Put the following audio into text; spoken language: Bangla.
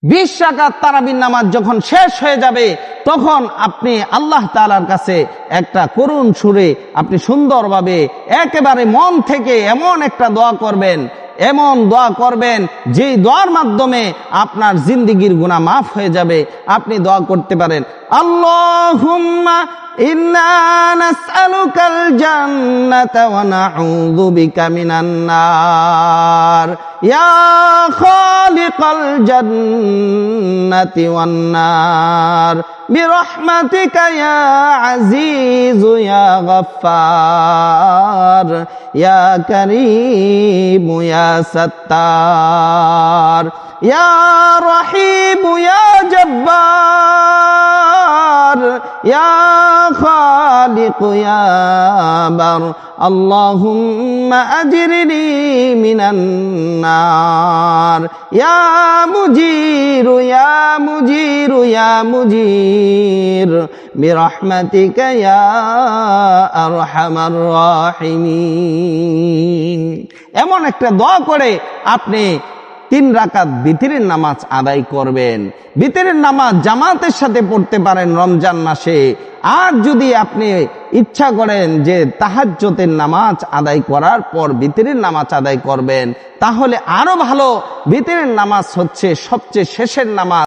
20 রাকাত তারাবির নামাজ যখন শেষ হয়ে যাবে, তখন আপনি আল্লাহ তাআলার কাছে একটা করুণ সুরে আপনি সুন্দরভাবে একেবারে মন থেকে এমন একটা দোয়া করবেন, এমন দোয়া করবেন যে দোয়ার মাধ্যমে আপনার জিন্দেগীর গুনাহ মাফ হয়ে যাবে। আপনি দোয়া করতে পারেন, আল্লাহুম্মা ইন্না নাসআলুকাল জান্নাতা ওয়া নাউযু বিকা মিনান নার ইয়া খালিকাল জান্নাতি ওয়ান নার বিরহমাতিকা ইয়া আজিজু ইয়া গফফার ইয়া কারীম ইয়া সাত্তার ইয়া রহিম ইয়া জব্বার ইয়া খালিক ইয়া বার আল্লাহুম্মা আজরিনি মিনান নার ইয়া মুজির ইয়া মুজির ইয়া মুজির বিরহমাতিকা ইয়া আরহামার রাহিমিন। এমন একটা দোয়া করে আপনি 3 রাকাত বিতরের নামাজ আদায় করবেন। বিতরের নামাজ জামাতের সাথে পড়তে পারেন রমজান মাসে। আর যদি আপনি ইচ্ছা করেন যে তাহাজ্জুদের নামাজ আদায় করার পর বিতরের নামাজ আদায় করবেন, তাহলে আরো ভালো। বিতরের নামাজ হচ্ছে সবচেয়ে শেষের নামাজ।